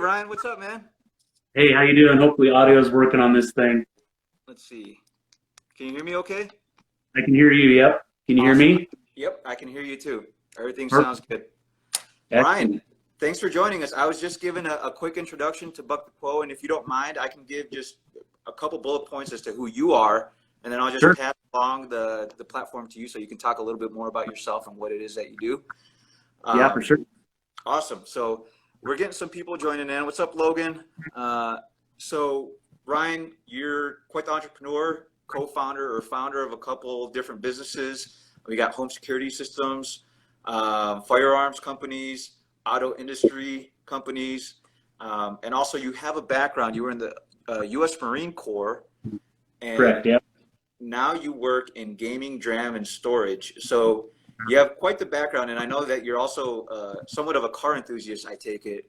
Ryan, what's up, man? Hey, how you doing? Hopefully audio is working on this thing. Let's see. Can you hear me okay? I can hear you, yep. Can you hear Awesome. me? Yep, I can hear you too. Everything Perfect. sounds good. Excellent. Ryan, thanks for joining us. I was just giving a quick introduction to Buck the Pro, and if you don't mind, I can give just a couple bullet points as to who you are, and then I'll just Sure. pass along the platform to you so you can talk a little bit more about yourself and what it is that you do. Yeah, for sure. Awesome. So we're getting some people joining in. What's up, Logan? So Ryan, you're quite the entrepreneur, co-founder or founder of a couple different businesses. We got home security systems, firearms companies, auto industry companies, and also you have a background. You were in the U.S. Marine Corps, and Correct, yeah. now you work in gaming, DRAM, and storage. So you have quite the background, and I know that you're also somewhat of a car enthusiast, I take it,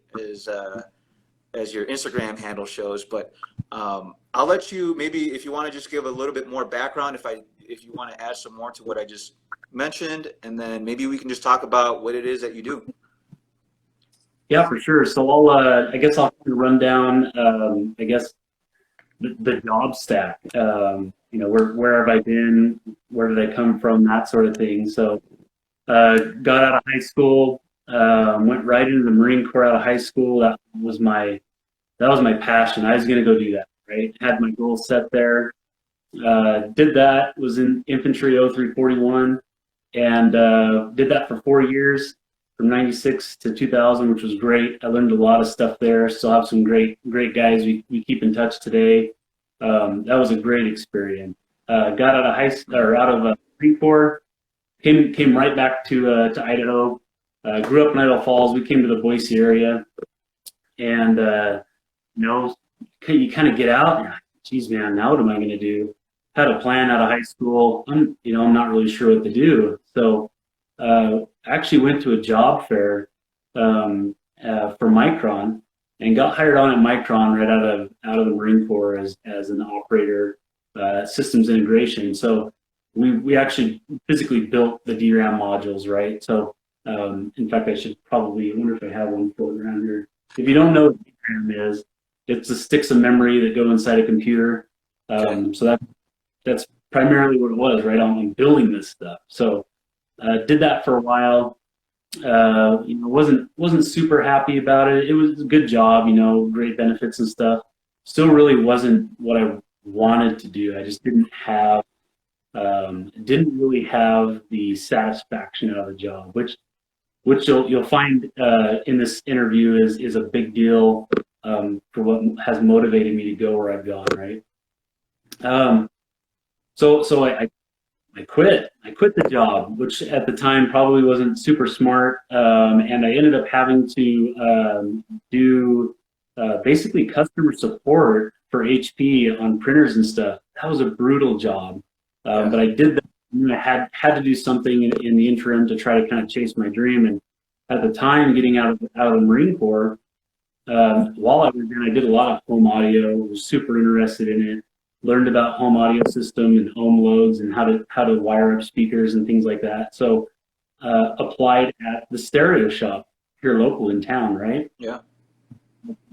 as your Instagram handle shows. But I'll let you, maybe if you want to just give a little bit more background, if you want to add some more to what I just mentioned, and then maybe we can just talk about what it is that you do. Yeah, for sure. So I guess I'll run down, the job stack. Where have I been? Where did I come from? That sort of thing. So, got out of high school, went right into the Marine Corps out of high school. That was my passion. I was going to go do that, right? Had my goal set there. Did that, was in infantry 0341, and did that for 4 years, from 96 to 2000, which was great. I learned a lot of stuff there. Still have some great guys we keep in touch today. That was a great experience. Got out of Marine Corps, came right back to Idaho. Grew up in Idaho Falls. We came to the Boise area, and you kind of get out. And you're like, geez, man, now what am I going to do? Had a plan out of high school. I'm not really sure what to do. So, actually went to a job fair for Micron, and got hired on at Micron right out of the Marine Corps as an operator, systems integration. So we actually physically built the DRAM modules, right? So in fact, I wonder if I have one floating around here. If you don't know what DRAM is, it's the sticks of memory that go inside a computer. So that's primarily what it was, right? On building this stuff. So did that for a while. Wasn't super happy about it. It was a good job, great benefits and stuff. Still really wasn't what I wanted to do. I just didn't really have the satisfaction out of the job, which you'll find in this interview is a big deal for what has motivated me to go where I've gone, right? So I quit. I quit the job, which at the time probably wasn't super smart, and I ended up having to do basically customer support for HP on printers and stuff. That was a brutal job, but I did that. I had to do something in the interim to try to kind of chase my dream. And at the time, getting out of the Marine Corps, while I was there, I did a lot of home audio. Was super interested in it. Learned about home audio system and ohm loads and how to wire up speakers and things like that. So applied at the stereo shop here local in town, right? Yeah.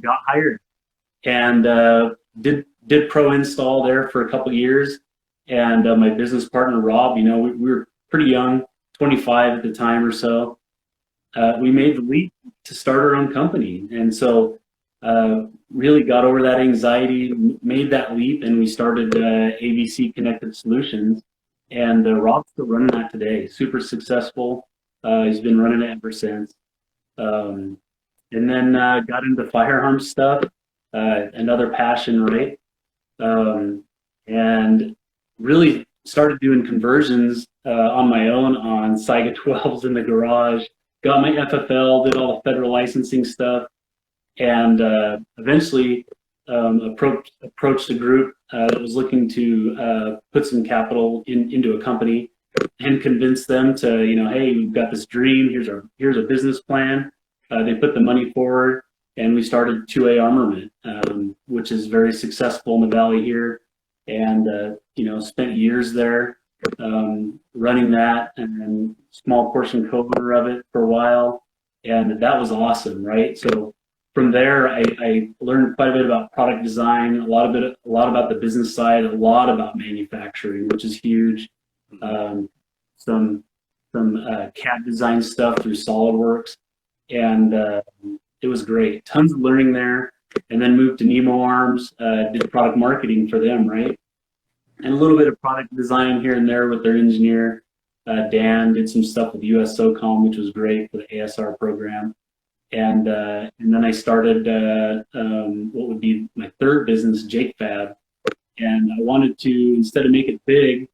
Got hired and did pro install there for a couple of years. And my business partner Rob, we were pretty young, 25 at the time or so. We made the leap to start our own company, and so really got over that anxiety, made that leap, and we started ABC Connected Solutions. And Rob's still running that today. Super successful. He's been running it ever since. And then got into firearms stuff, another passion, right? And really started doing conversions on my own on Saiga 12s in the garage. Got my FFL, did all the federal licensing stuff, and eventually approached a group that was looking to put some capital into a company, and convinced them to, hey, we've got this dream. Here's a business plan. They put the money forward, and we started 2A Armament, which is very successful in the Valley here, and spent years there running that, and then small portion co-owner of it for a while, and that was awesome, right? So from there, I learned quite a bit about product design, a lot about the business side, a lot about manufacturing, which is huge. Some CAD design stuff through SolidWorks, and it was great. Tons of learning there, and then moved to Nemo Arms, did product marketing for them, right? And a little bit of product design here and there with their engineer. Dan did some stuff with USSOCOM, which was great for the ASR program. And then I started what would be my third business, Jake Fab. And I wanted to, instead of make it big,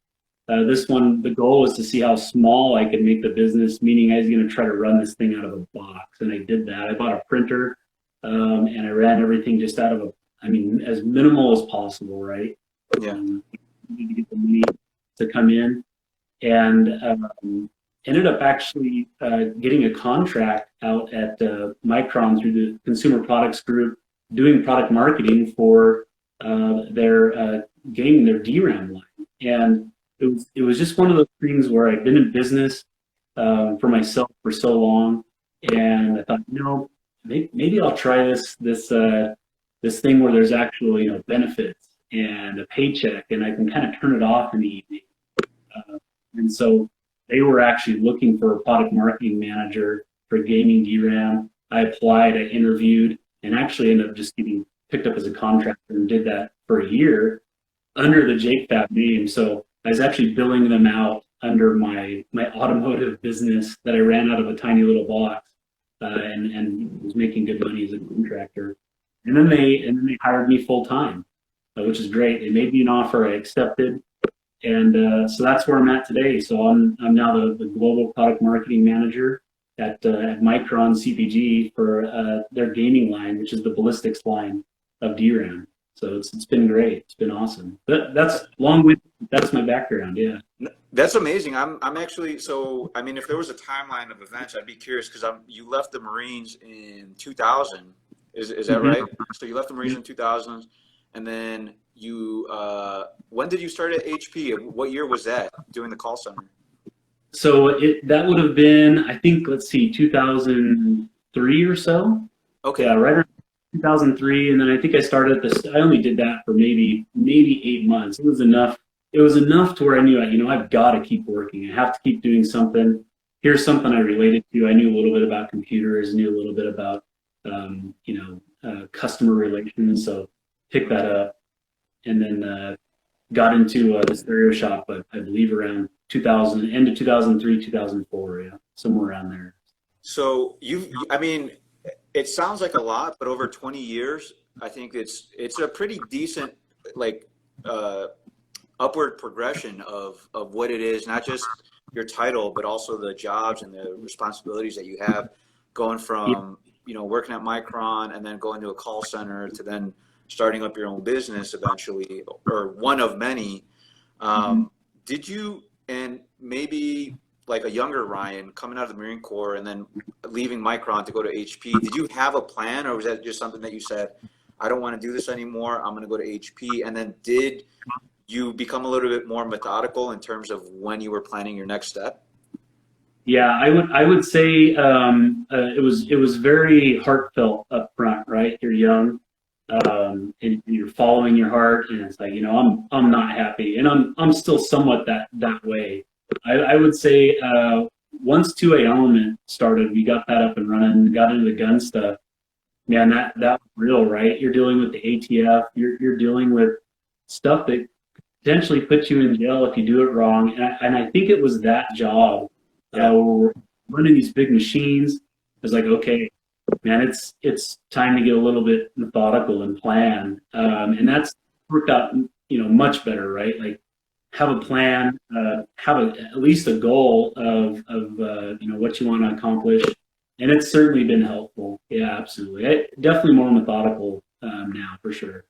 this one, the goal was to see how small I could make the business, meaning I was going to try to run this thing out of a box. And I did that. I bought a printer and I ran everything just out of as minimal as possible, right? Yeah. To get the money to come in. And ended up actually getting a contract out at Micron through the Consumer Products Group, doing product marketing for their DRAM line. And it was just one of those things where I'd been in business for myself for so long, and I thought, maybe I'll try this thing where there's actually benefits and a paycheck, and I can kind of turn it off in the evening. And so they were actually looking for a product marketing manager for gaming DRAM. I applied, I interviewed, and actually ended up just getting picked up as a contractor and did that for a year under the Jake Fab name. So I was actually billing them out under my automotive business that I ran out of a tiny little box, and was making good money as a contractor. And then they hired me full time, which is great. They made me an offer, I accepted. And so that's where I'm at today. So I'm now the global product marketing manager at Micron CPG for their gaming line, which is the ballistics line of DRAM. So it's been great. It's been awesome. That's my background. Yeah. That's amazing. I'm actually, so I mean, if there was a timeline of events, I'd be curious because you left the Marines in 2000. Is that right? So you left the Marines in 2000, and then you when did you start at HP? What year was that, doing the call center? So that would have been, I think, let's see, 2003 or so. Okay. Yeah, right around 2003, and then I think I started this. I only did that for maybe 8 months. It was enough. It was enough to where I knew, I've got to keep working. I have to keep doing something. Here's something I related to. I knew a little bit about computers, knew a little bit about customer relations. So picked that up, and then got into the stereo shop. But I believe around 2000, end of 2003, 2004, yeah, somewhere around there. So it sounds like a lot, but over 20 years, I think it's a pretty decent upward progression of what it is, not just your title, but also the jobs and the responsibilities that you have, going from working at Micron and then going to a call center to then starting up your own business eventually, or one of many. Did you, and maybe like a younger Ryan coming out of the Marine Corps and then leaving Micron to go to HP, did you have a plan, or was that just something that you said, I don't want to do this anymore, I'm going to go to HP? And then did you become a little bit more methodical in terms of when you were planning your next step? Yeah, I would say it was very heartfelt up front, right? You're young, and you're following your heart, and it's like, I'm not happy, and I'm still somewhat that way. I would say once 2A Element started, we got that up and running, got into the gun stuff. Man, that was real, right? You're dealing with the ATF, you're dealing with stuff that potentially puts you in jail if you do it wrong. And I think it was that job. We're running these big machines. It's like, okay, man, it's time to get a little bit methodical and plan. And that's worked out, much better, right? Like, have a plan, have at least a goal of what you want to accomplish. And it's certainly been helpful. Yeah, absolutely. Definitely more methodical now, for sure.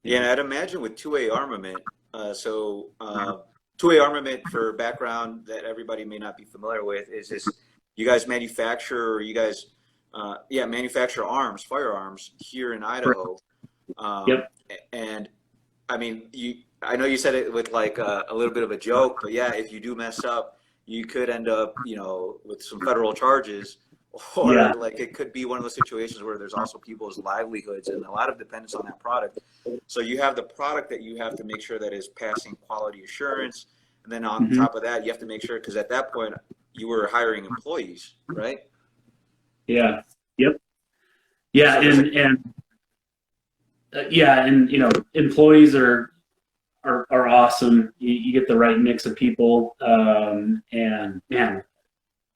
Yeah, and I'd imagine with 2A Armament, 2A Armament, for background that everybody may not be familiar with, is this, you guys manufacture, manufacture arms, firearms here in Idaho. Yep. And I mean, I know you said it with like a little bit of a joke, but yeah, if you do mess up, you could end up, with some federal charges, or Yeah. like it could be one of those situations where there's also people's livelihoods and a lot of dependence on that product. So you have the product that you have to make sure that is passing quality assurance, and then on Mm-hmm. top of that, you have to make sure, because at that point you were hiring employees, right? Yeah. Yep. Yeah. So there's a, And you know, employees are awesome. You get the right mix of people, and man,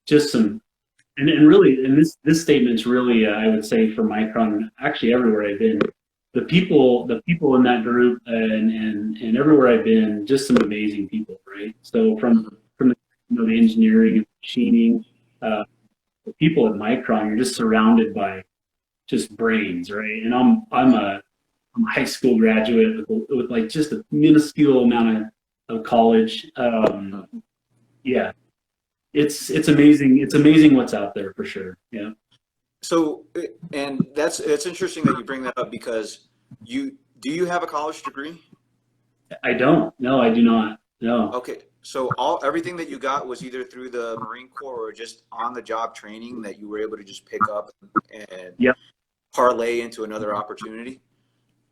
just some, and really, and this statement's really, I would say for Micron, actually everywhere I've been, the people in that group, and everywhere I've been, just some amazing people, right? So from the, you know, the engineering and machining, the people at Micron, you're just surrounded by just brains, right? And I'm a high school graduate with like just a minuscule amount of college. Yeah, it's amazing. It's amazing what's out there for sure. Yeah. so, and it's interesting that you bring that up, because do you have a college degree? I don't. No, I do not. No. Okay, so everything that you got was either through the Marine Corps or just on the job training that you were able to just pick up and Yep. parlay into another opportunity?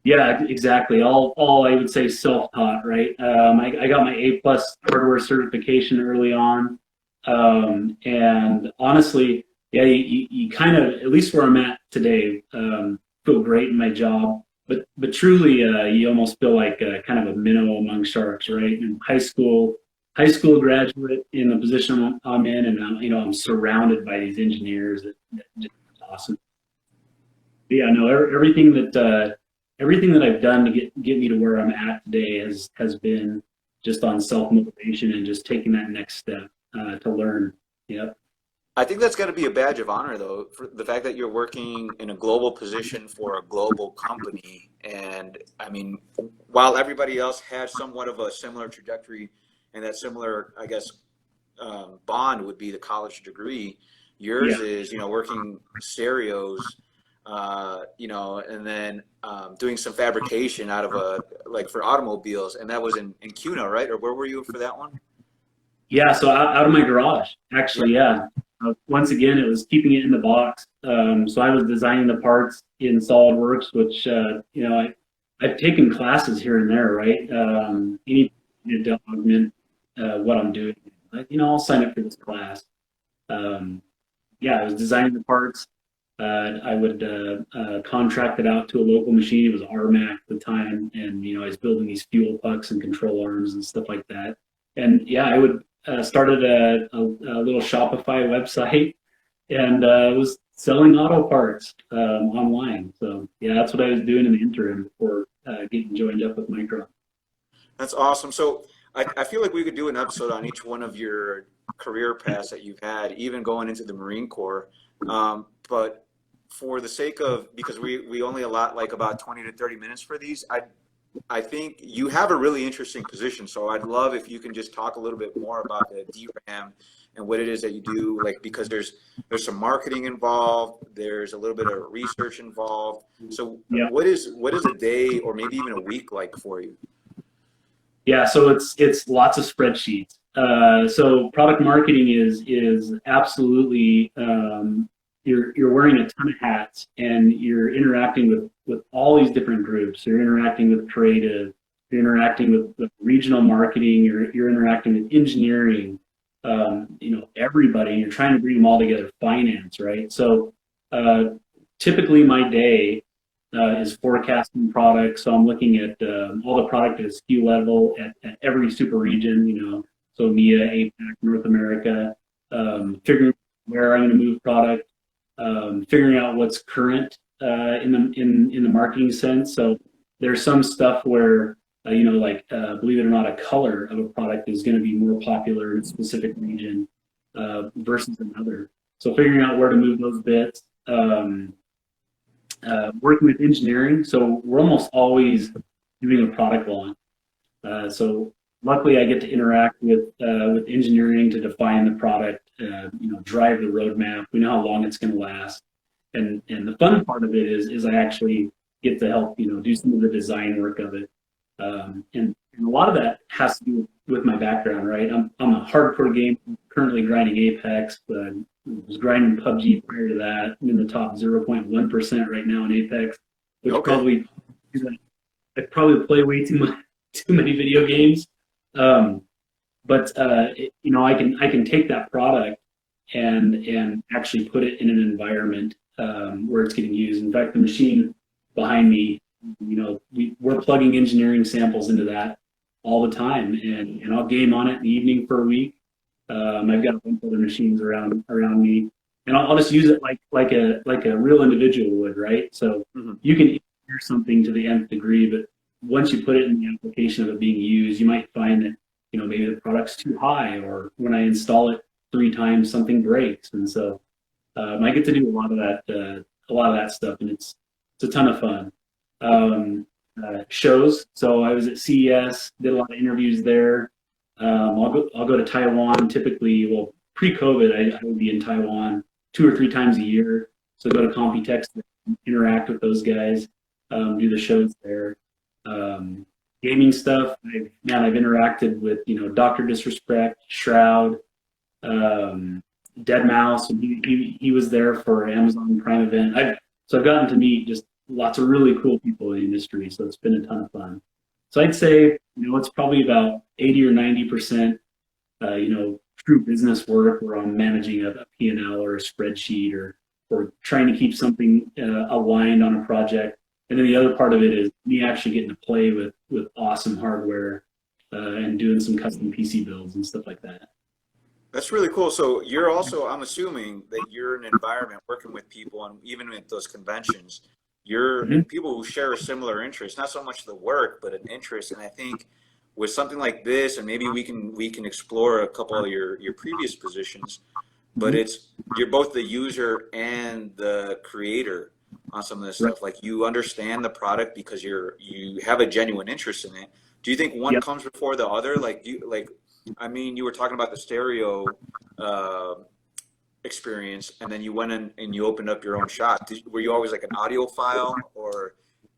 Yeah, exactly. All I would say self-taught, right? I got my A+ hardware certification early on, and honestly, yeah, you kind of, at least where I'm at today, feel great in my job, but truly, you almost feel like kind of a minnow among sharks, right? And high school graduate in the position I'm in, and I'm surrounded by these engineers that just awesome. But yeah, no, everything that I've done to get me to where I'm at today has been just on self-motivation and just taking that next step to learn. Yep. I think that's got to be a badge of honor, though, for the fact that you're working in a global position for a global company. And I mean, while everybody else has somewhat of a similar trajectory and that similar, I guess, bond would be the college degree, yours is, working stereos, and then doing some fabrication out of like for automobiles. And that was in CUNA, right? Or where were you for that one? Yeah, so out of my garage, actually, yeah. Once again, it was keeping it in the box. So I was designing the parts in SolidWorks, which, I've taken classes here and there, right? Any to augment what I'm doing. I'll sign up for this class. I was designing the parts. I would contract it out to a local machine. It was RMAC at the time. And, I was building these fuel pucks and control arms and stuff like that. And yeah, I would started a little Shopify website and was selling auto parts online. So yeah, that's what I was doing in the interim before getting joined up with Micron. That's awesome. So I feel like we could do an episode on each one of your career paths that you've had, even going into the Marine Corps. But for the sake of, because we only allot like about 20 to 30 minutes for these, I think you have a really interesting position. So I'd love if you can just talk a little bit more about the DRAM and what it is that you do, like, because there's some marketing involved, there's a little bit of research involved. So what is a day or maybe even a week like for you? Yeah, so it's lots of spreadsheets. So product marketing is absolutely you're wearing a ton of hats and you're interacting with all these different groups. You're interacting with creative, you're interacting with regional marketing, you're interacting with engineering, everybody. You're trying to bring them all together, finance, right? So typically my day is forecasting products. So I'm looking at all the product at SKU level at every super region, so EMEA, APAC, North America, figuring where I'm going to move product, figuring out what's current in the marketing sense. So there's some stuff where believe it or not, a color of a product is going to be more popular in a specific region versus another. So figuring out where to move those bits, working with engineering. So we're almost always doing a product launch. So luckily, I get to interact with engineering to define the product, drive the roadmap. We know how long it's going to last, and the fun part of it is I actually get to help do some of the design work of it, and a lot of that has to do with my background, right? I'm a hardcore gamer, currently grinding Apex, but was grinding PUBG prior to that. I'm in the top 0.1% right now in Apex, which probably I probably play way too many video games. But you know, I can take that product and actually put it in an environment where it's getting used. In fact, the machine behind me, you know, we're plugging engineering samples into that all the time, and I'll game on it in the evening for a week. I've got a bunch of other machines around me, and I'll just use it like a real individual would, right? So you can engineer something to the nth degree, but once you put it in the application of it being used, you might find that, you know, maybe the product's too high, or when I install it 3 times, something breaks. And so I get to do a lot of that stuff, and it's a ton of fun. Shows. So I was at CES, did a lot of interviews there. I'll go to Taiwan typically. Well, pre-COVID, I would be in Taiwan 2 or 3 times a year. So go to Computex, interact with those guys, do the shows there. Gaming stuff. I've interacted with, you know, Dr. Disrespect, Shroud, Deadmau5, and he was there for Amazon Prime event. I've gotten to meet just lots of really cool people in the industry, so it's been a ton of fun. So I'd say, you know, it's probably about 80 or 90%, you know, true business work where I'm managing a P&L or a spreadsheet or trying to keep something aligned on a project. And then the other part of it is me actually getting to play with awesome hardware and doing some custom PC builds and stuff like that. That's really cool. So you're also, I'm assuming that you're in an environment working with people, and even at those conventions, you're people who share a similar interest, not so much the work, but an interest. And I think with something like this, and maybe we can explore a couple of your previous positions, but you're both the user and the creator on some of this stuff. Like, you understand the product because you have a genuine interest in it. Do you think one comes before the other? I mean, you were talking about the stereo experience, and then you went in and you opened up your own shop. Were you always like an audiophile, or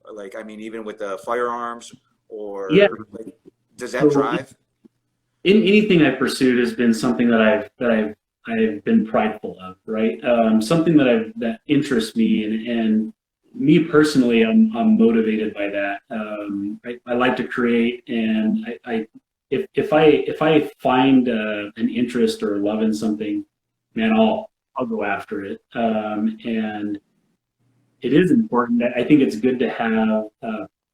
like, I mean, even with the Firearms, or like, does that drive? Anything I've pursued has been something that I've been prideful of, right? Something that interests me, and me personally, I'm motivated by that. I like to create, and if I find an interest or love in something, man, I'll go after it. And it is important. I think it's good to have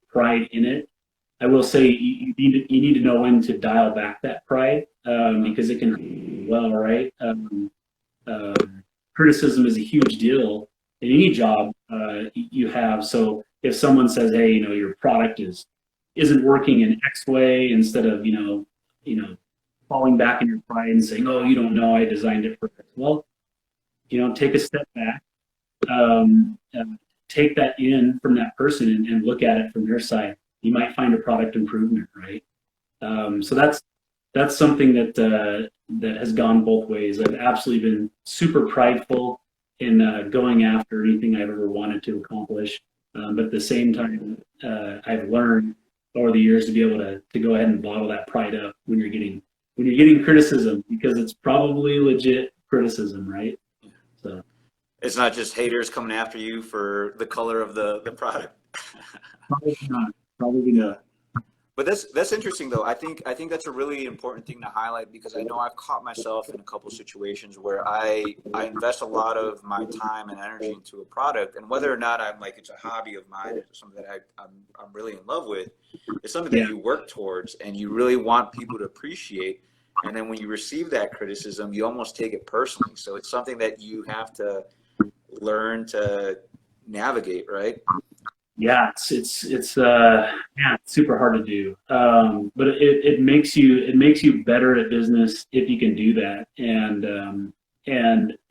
pride in it. I will say you need to know when to dial back that pride, because it can, well, right? Criticism is a huge deal in any job you have. So if someone says, hey, you know, your product isn't working in X way, instead of, you know, falling back in your pride and saying, oh, you don't know, I designed it for this. Well, you know, take a step back, take that in from that person and look at it from their side. You might find a product improvement, right? So that's something that has gone both ways. I've absolutely been super prideful in going after anything I've ever wanted to accomplish, but at the same time, I've learned over the years to be able to go ahead and bottle that pride up when you're getting criticism, because it's probably legit criticism, right? So it's not just haters coming after you for the color of the product. Probably not. But that's interesting, though. I think that's a really important thing to highlight, because I know I've caught myself in a couple of situations where I invest a lot of my time and energy into a product, and whether or not I'm like, it's a hobby of mine, it's something that I'm really in love with, it's something that you work towards and you really want people to appreciate. And then when you receive that criticism, you almost take it personally. So it's something that you have to learn to navigate, right? Yeah, it's super hard to do. But it makes you better at business if you can do that. And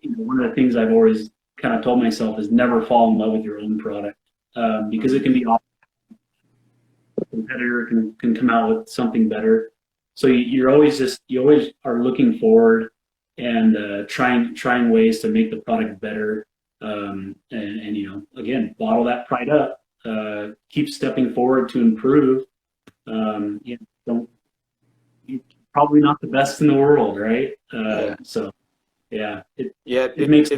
you know, one of the things I've always kind of told myself is never fall in love with your own product, because it can be awful. A competitor can come out with something better. So you always are looking forward and trying ways to make the product better. And you know, again, bottle that pride up. Keep stepping forward to improve. You're probably not the best in the world, right? So Yeah, Yeah, it makes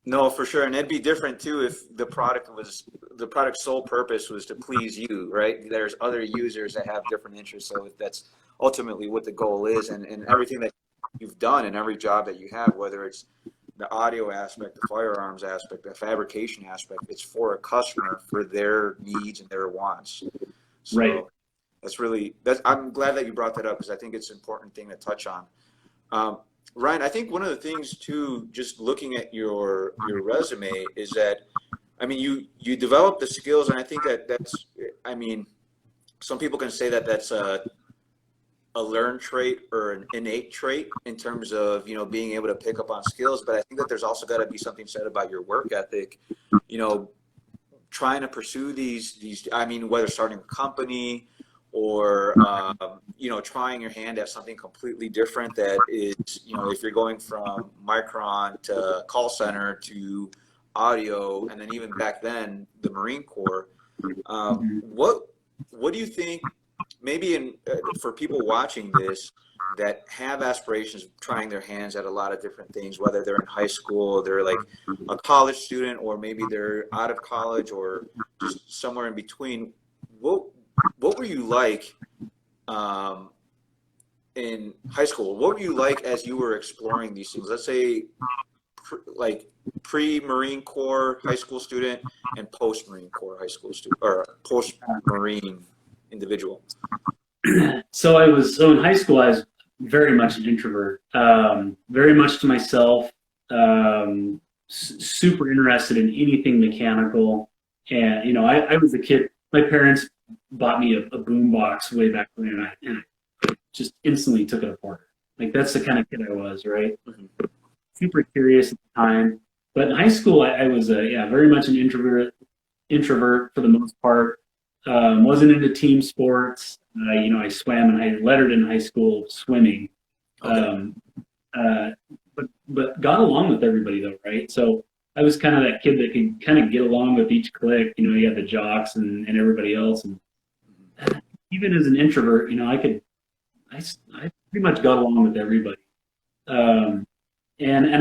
no, for sure. And it'd be different too if the product's sole purpose was to please you, right? There's other users that have different interests. So that's ultimately what the goal is. And everything that you've done in every job that you have, whether it's the audio aspect, the firearms aspect, the fabrication aspect, it's for a customer, for their needs and their wants. So right. I'm glad that you brought that up because I think it's an important thing to touch on. Ryan, I think one of the things too, just looking at your resume, is that, I mean, you develop the skills, and I think that's, I mean, some people can say that that's a learned trait or an innate trait in terms of, you know, being able to pick up on skills. But I think that there's also got to be something said about your work ethic, you know, trying to pursue these, I mean, whether starting a company or, you know, trying your hand at something completely different that is, you know, if you're going from Micron to call center to audio, and then even back then, the Marine Corps, what do you think, maybe for people watching this that have aspirations of trying their hands at a lot of different things, whether they're in high school, they're like a college student, or maybe they're out of college or just somewhere in between, what were you like in high school? What were you like as you were exploring these things? Let's say like pre-Marine Corps high school student and post-Marine Corps high school student, or post-Marine individual. So in high school, I was very much an introvert, very much to myself, super interested in anything mechanical. And, you know, I was a kid, my parents bought me a boom box way back when, and I just instantly took it apart. Like, that's the kind of kid I was, right? Mm-hmm. Super curious at the time. But in high school, I was very much an introvert for the most part. Wasn't into team sports. You know, I swam and I lettered in high school swimming. Okay. But got along with everybody though, right? So I was kind of that kid that could kind of get along with each clique. You know, you had the jocks and everybody else. And even as an introvert, you know, I pretty much got along with everybody. And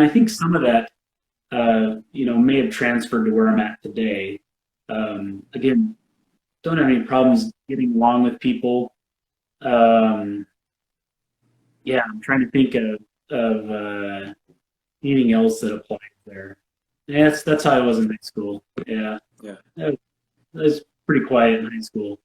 I think some of that, you know, may have transferred to where I'm at today. Again, don't have any problems getting along with people. I'm trying to think of anything else that applies there. Yeah, that's how I was in high school. Yeah. I was pretty quiet in high school.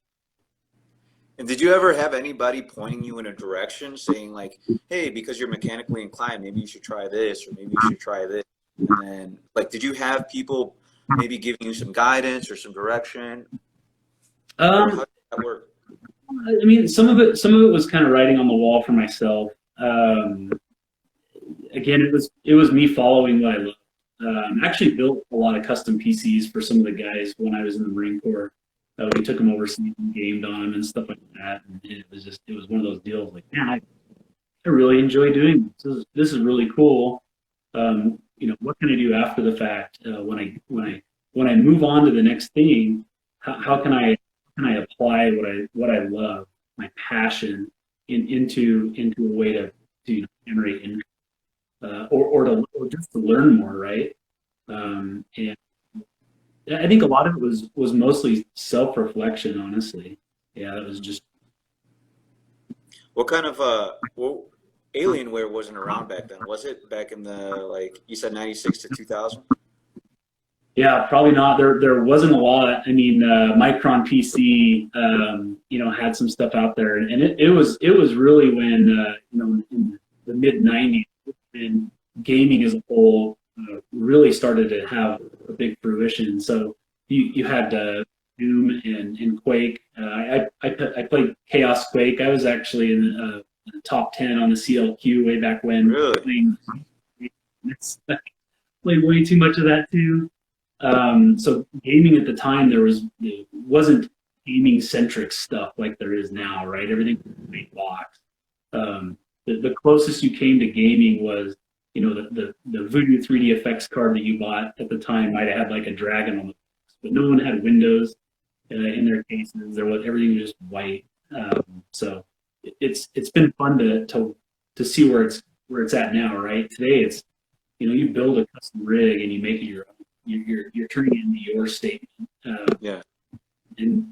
And did you ever have anybody pointing you in a direction, saying like, hey, because you're mechanically inclined, maybe you should try this, or maybe you should try this? And then, like, did you have people maybe giving you some guidance or some direction? How did that work? I mean, some of it was kind of writing on the wall for myself. Again, it was me following what I loved. I actually built a lot of custom PCs for some of the guys when I was in the Marine Corps. We took them overseas and gamed on them and stuff like that. And it was one of those deals like, man, I really enjoy doing this. This is really cool. You know, what can I do after the fact? When I move on to the next thing, how can I apply what I love, my passion, into a way to generate income, or just to learn more, right? And I think a lot of it was mostly self-reflection, honestly. Yeah, that was just. What kind of Alienware wasn't around back then, was it? Back in the, like you said, 96 to 2000? Yeah, probably not. There wasn't a lot. I mean, Micron PC, you know, had some stuff out there, and it was really when you know, in the mid '90s, when gaming as a whole really started to have a big fruition. So you had Doom and Quake. I played Chaos Quake. I was actually in the top 10 on the CLQ way back when. Really? Played way too much of that too. So gaming at the time, it wasn't gaming centric stuff like there is now, right? Everything was a big box. The closest you came to gaming was, you know, the Voodoo 3D effects card that you bought at the time might have had like a dragon on the box, but no one had windows in their cases. Everything was just white. So it's been fun to see where it's where it's at now, right? Today it's, you build a custom rig and you make it your own. You're turning it into your statement. Yeah. And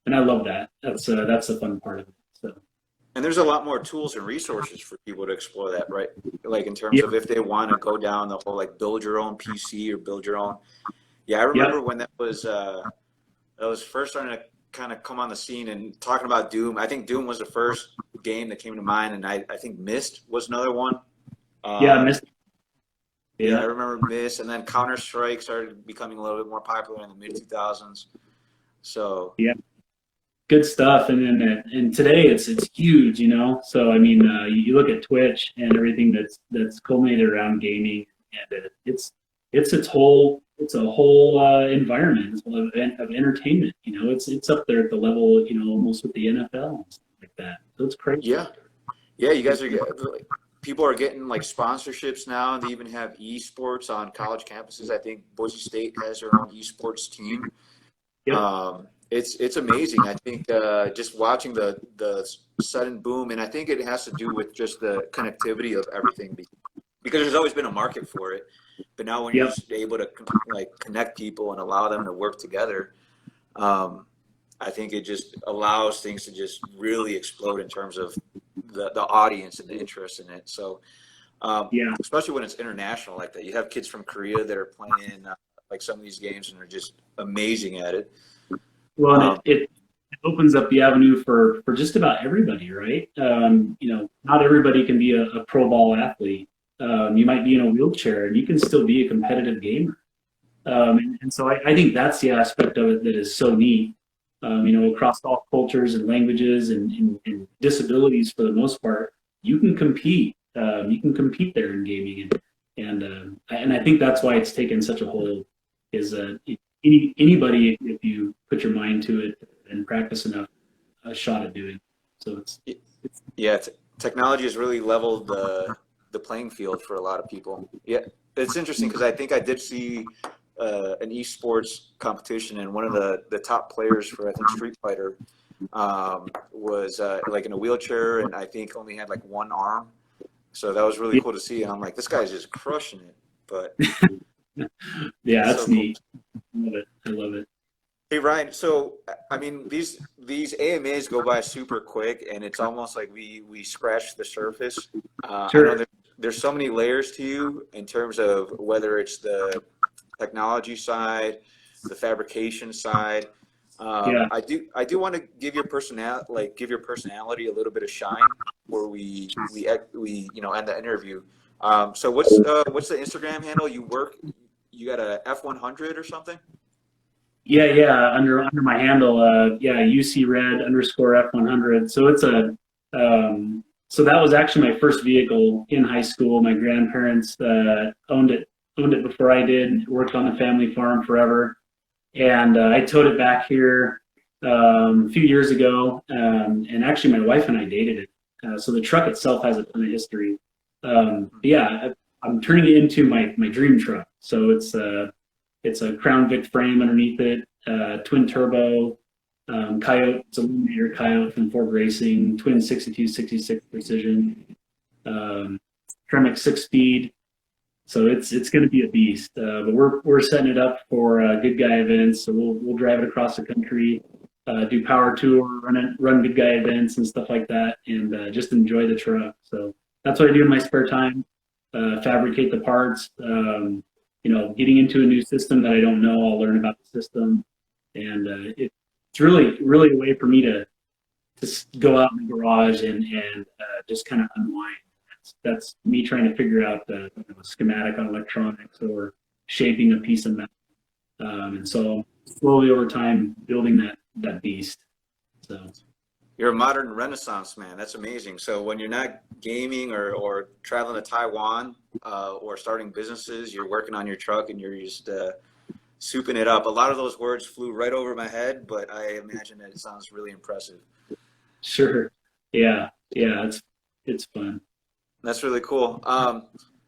I love that. That's the fun part of it. So. And there's a lot more tools and resources for people to explore that, right? Like in terms Yep. of if they want to go down the whole like build your own PC or build your own. Yeah, I remember when that was first starting to kind of come on the scene and talking about Doom. I think Doom was the first game that came to mind, and I think Myst was another one. Myst. Yeah, I remember Myst, and then Counter-Strike started becoming a little bit more popular in the mid 2000s. So yeah, good stuff. And then and today it's huge, So I mean, you look at Twitch and everything that's culminated around gaming, and it's a whole environment of entertainment. It's up there at the level, almost with the NFL and stuff like that. So it's crazy. Yeah, you guys are. People are getting like sponsorships now. They even have esports on college campuses. I think Boise State has their own esports team. Yep. It's amazing. I think just watching the sudden boom, and I think it has to do with just the connectivity of everything, because there's always been a market for it. But now when you're just able to like connect people and allow them to work together, I think it just allows things to just really explode in terms of the audience and the interest in it. So, especially when it's international like that, you have kids from Korea that are playing like some of these games and are just amazing at it. Well, it opens up the avenue for just about everybody, right? Not everybody can be a pro ball athlete. You might be in a wheelchair and you can still be a competitive gamer. And so I think that's the aspect of it that is so neat. Across all cultures and languages and disabilities, for the most part, you can compete. You can compete there in gaming, and I think that's why it's taken such a hold. Is anybody, if you put your mind to it and practice enough, a shot at doing. So technology has really leveled the playing field for a lot of people. Yeah, it's interesting because I think I did see an esports competition, and one of the top players for, I think, Street Fighter was like in a wheelchair, and I think only had like one arm. So that was really cool to see, and I'm like, this guy's just crushing it. But yeah, that's so neat. Cool. I love it. Hey Ryan, so I mean these AMAs go by super quick, and it's almost like we scratched the surface. Sure. I know there's so many layers to you in terms of whether it's the technology side, the fabrication side. I do want to give your personality a little bit of shine where we end the interview. So what's the Instagram handle? You got a F100 or something? Yeah. Under my handle, UCRed_F100. So it's so that was actually my first vehicle in high school. My grandparents owned it before I did. Worked on the family farm forever, and I towed it back here a few years ago. And actually, my wife and I dated it. So the truck itself has a ton of history. I'm turning it into my dream truck. So it's a Crown Vic frame underneath it, twin turbo, Coyote. It's a Illuminator Coyote from Ford Racing, twin 6266 precision, Tremec 6-speed. So it's going to be a beast. But we're setting it up for good guy events. So we'll drive it across the country, do power tour, run good guy events and stuff like that, and just enjoy the truck. So that's what I do in my spare time. Fabricate the parts. Getting into a new system that I don't know, I'll learn about the system, and it's really a way for me to go out in the garage and just kind of unwind. That's me trying to figure out the schematic on electronics or shaping a piece of metal, and so slowly over time building that beast. So you're a modern Renaissance man. That's amazing. So when you're not gaming or traveling to Taiwan or starting businesses, you're working on your truck and you're just souping it up. A lot of those words flew right over my head, but I imagine that it sounds really impressive. Sure. Yeah. It's fun. That's really cool.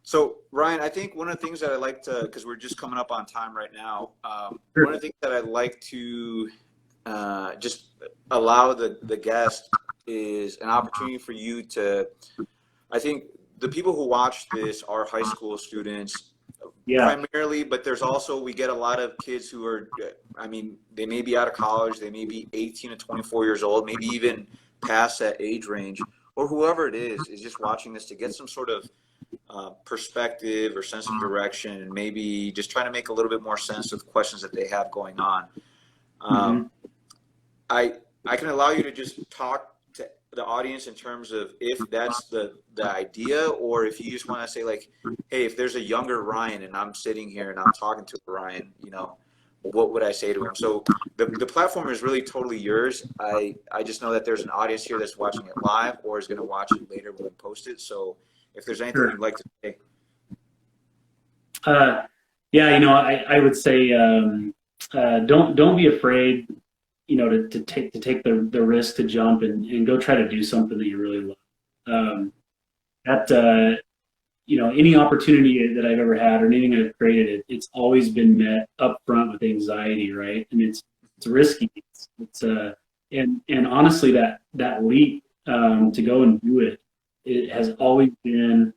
So Ryan, I think one of the things that I like to, because we're just coming up on time right now, Sure. One of the things that I like to just allow the guest is an opportunity for you to, I think the people who watch this are high school students Yeah. primarily, but there's also, we get a lot of kids who are, I mean, they may be out of college, they may be 18 to 24 years old, maybe even past that age range, or whoever it is just watching this to get some sort of perspective or sense of direction, and maybe just trying to make a little bit more sense of the questions that they have going on. I can allow you to just talk to the audience in terms of if that's the idea, or if you just want to say like, hey, if there's a younger Ryan and I'm sitting here and I'm talking to Ryan, you know, what would I say to him? So the platform is really totally yours. I just know that there's an audience here that's watching it live or is going to watch it later when we post it. So if there's anything you'd like to say. Yeah, you know, I would say don't be afraid, you know, to take the risk to jump and go try to do something that you really love. You know, any opportunity that I've ever had or anything I've created, it's always been met up front with anxiety, right? And it's risky. And honestly, that leap to go and do it has always been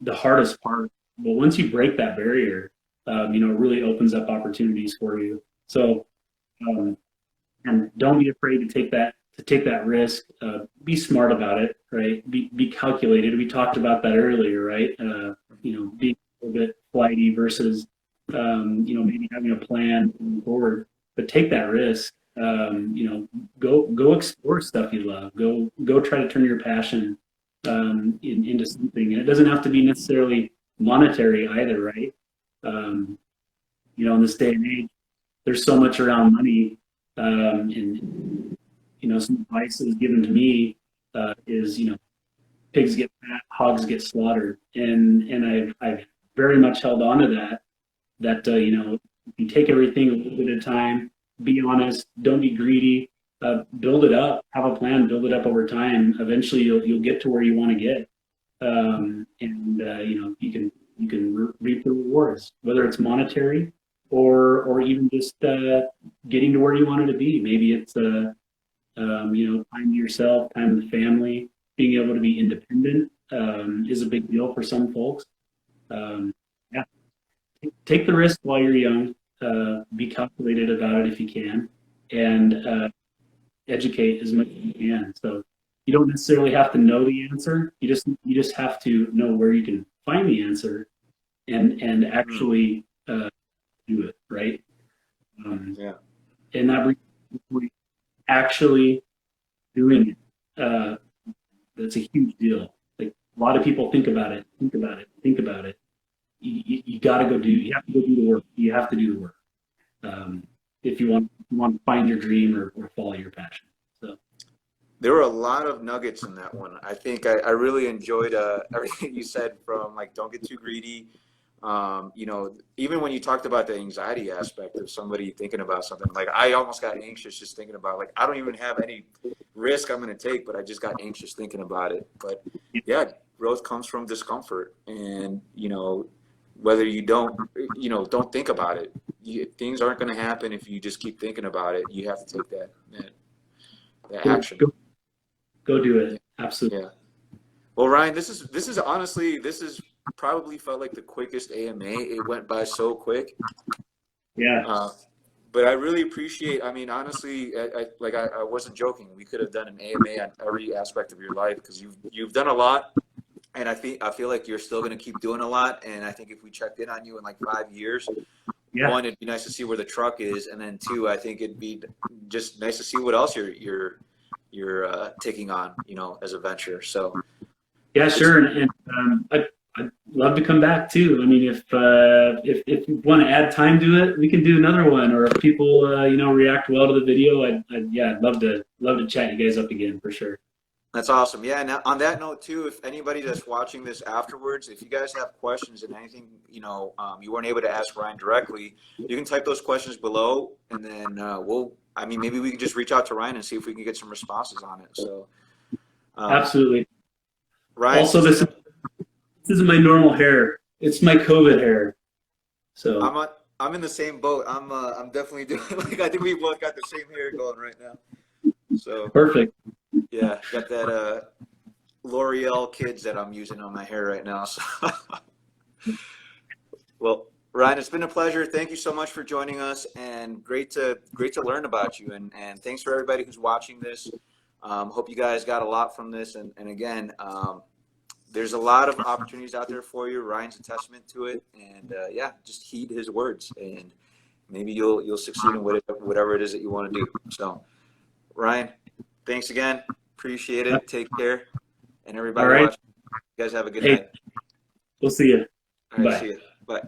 the hardest part. But once you break that barrier, you know, it really opens up opportunities for you. So, and don't be afraid to take that risk. Be smart about it, right? Be calculated. We talked about that earlier, right? You know, being a little bit flighty versus, you know, maybe having a plan moving forward. But take that risk. You know, go explore stuff you love. Go try to turn your passion into something. And it doesn't have to be necessarily monetary either, right? You know, in this day and age, there's so much around money. And you know, some advice that was given to me is, you know, pigs get fat, hogs get slaughtered, and I've very much held on to that. You know, you take everything a little bit at a time. Be honest. Don't be greedy. Build it up. Have a plan. Build it up over time. Eventually, you'll get to where you want to get. And you know, you can reap the rewards, whether it's monetary or even just getting to where you wanted to be. Maybe it's you know, time to yourself, time with family. Being able to be independent is a big deal for some folks. Yeah, take the risk while you're young. Be calculated about it if you can, and educate as much as you can. So you don't necessarily have to know the answer. You just have to know where you can find the answer, and actually do it, right? Yeah. And that brings me to the point, actually doing it. That's a huge deal. Like, a lot of people think about it. You got to go do. You have to go do the work. You have to do the work if you want to find your dream or follow your passion. So there were a lot of nuggets in that one. I think I really enjoyed everything you said, from like, don't get too greedy. You know, even when you talked about the anxiety aspect of somebody thinking about something, like I almost got anxious just thinking about, like, I don't even have any risk I'm going to take, but I just got anxious thinking about it. But yeah, growth comes from discomfort, and, you know, whether you don't think about it, things aren't going to happen if you just keep thinking about it. You have to take that action. Go do it. Absolutely. Yeah. Well, Ryan, this is honestly, probably felt like the quickest AMA. It went by so quick. Yeah. But I really appreciate, I mean, honestly, I wasn't joking. We could have done an AMA on every aspect of your life, because you've done a lot, and I feel like you're still going to keep doing a lot. And I think if we checked in on you in like 5 years, one, it'd be nice to see where the truck is, and then two, I think it'd be just nice to see what else you're taking on, you know, as a venture. So yeah, sure. And I'd love to come back too. I mean, if you want to add time to it, we can do another one. Or if people, you know, react well to the video, I'd love to chat you guys up again for sure. That's awesome. Yeah. And on that note too, if anybody that's watching this afterwards, if you guys have questions and anything, you know, you weren't able to ask Ryan directly, you can type those questions below, and then maybe we can just reach out to Ryan and see if we can get some responses on it. So absolutely. Ryan, also, this isn't my normal hair. It's my COVID hair. So I'm in the same boat. I'm definitely doing, like, I think we both got the same hair going right now. So perfect. yeah, got that L'Oreal kids that I'm using on my hair right now. So. Well, Ryan, it's been a pleasure. Thank you so much for joining us, and great to learn about you. And thanks for everybody who's watching this. Hope you guys got a lot from this. And again, there's a lot of opportunities out there for you. Ryan's a testament to it. And yeah, just heed his words, and maybe you'll succeed in whatever it is that you want to do. So, Ryan, thanks again. Appreciate it. Take care. And everybody watching, you guys have a good night. We'll see you. All right, Bye. see you. Bye.